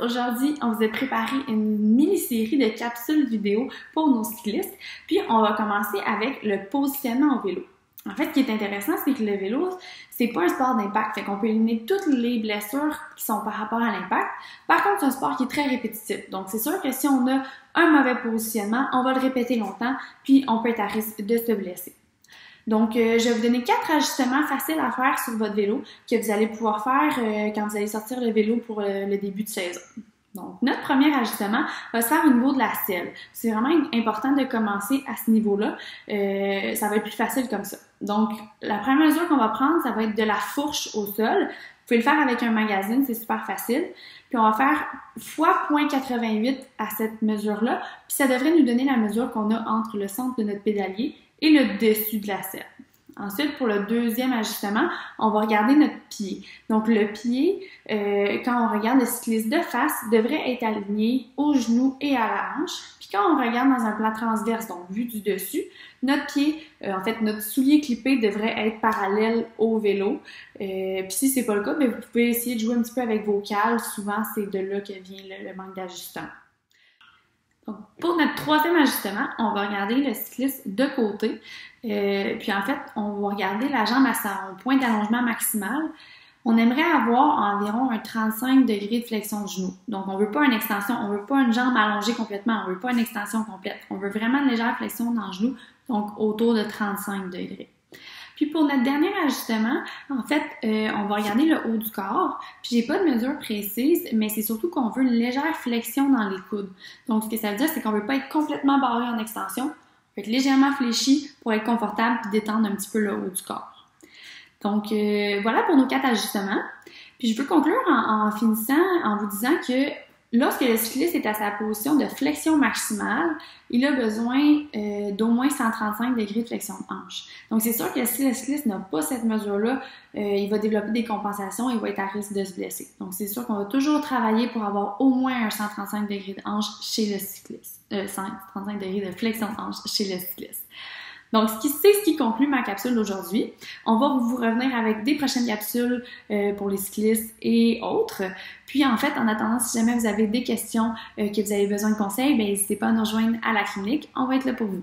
Aujourd'hui, on vous a préparé une mini-série de capsules vidéo pour nos cyclistes. Puis, on va commencer avec le positionnement au vélo. En fait, ce qui est intéressant, c'est que le vélo, c'est pas un sport d'impact. Fait qu'on peut éliminer toutes les blessures qui sont par rapport à l'impact. Par contre, c'est un sport qui est très répétitif. Donc, c'est sûr que si on a un mauvais positionnement, on va le répéter longtemps, puis on peut être à risque de se blesser. Donc, je vais vous donner 4 ajustements faciles à faire sur votre vélo que vous allez pouvoir faire quand vous allez sortir le vélo pour le début de saison. Donc, notre premier ajustement va se faire au niveau de la selle. C'est vraiment important de commencer à ce niveau-là. Ça va être plus facile comme ça. Donc, la première mesure qu'on va prendre, ça va être de la fourche au sol. Vous pouvez le faire avec un magazine, c'est super facile. Puis, on va faire fois 0,88 à cette mesure-là. Puis, ça devrait nous donner la mesure qu'on a entre le centre de notre pédalier et le dessus de la selle. Ensuite, pour le deuxième ajustement, on va regarder notre pied. Donc, le pied, quand on regarde le cycliste de face, devrait être aligné au genou et à la hanche. Puis quand on regarde dans un plan transverse, donc vu du dessus, notre pied, en fait, notre soulier clippé devrait être parallèle au vélo. Puis si c'est pas le cas, bien, vous pouvez essayer de jouer un petit peu avec vos cales. Souvent, c'est de là que vient le manque d'ajustement. Donc, pour notre troisième ajustement, on va regarder le cycliste de côté. Puis en fait, on va regarder la jambe à son point d'allongement maximal. On aimerait avoir environ un 35 degrés de flexion de genou. Donc, on veut pas une extension, on veut pas une jambe allongée complètement, on veut pas une extension complète. On veut vraiment une légère flexion dans le genou, donc autour de 35 degrés. Puis pour notre dernier ajustement, en fait, on va regarder le haut du corps. Puis j'ai pas de mesure précise, mais c'est surtout qu'on veut une légère flexion dans les coudes. Donc ce que ça veut dire, c'est qu'on veut pas être complètement barré en extension, on veut être légèrement fléchi pour être confortable et détendre un petit peu le haut du corps. Donc voilà pour nos 4 ajustements. Puis je veux conclure en finissant en vous disant que lorsque le cycliste est à sa position de flexion maximale, il a besoin d'au moins 135 degrés de flexion de hanche. Donc, c'est sûr que si le cycliste n'a pas cette mesure-là, il va développer des compensations et il va être à risque de se blesser. Donc, c'est sûr qu'on va toujours travailler pour avoir au moins un 135 degrés de hanche chez le cycliste. 135 degrés de flexion de hanche chez le cycliste. Donc, c'est ce qui conclut ma capsule d'aujourd'hui. On va vous revenir avec des prochaines capsules pour les cyclistes et autres. Puis, en fait, en attendant, si jamais vous avez des questions, que vous avez besoin de conseils, bien, n'hésitez pas à nous rejoindre à la clinique. On va être là pour vous.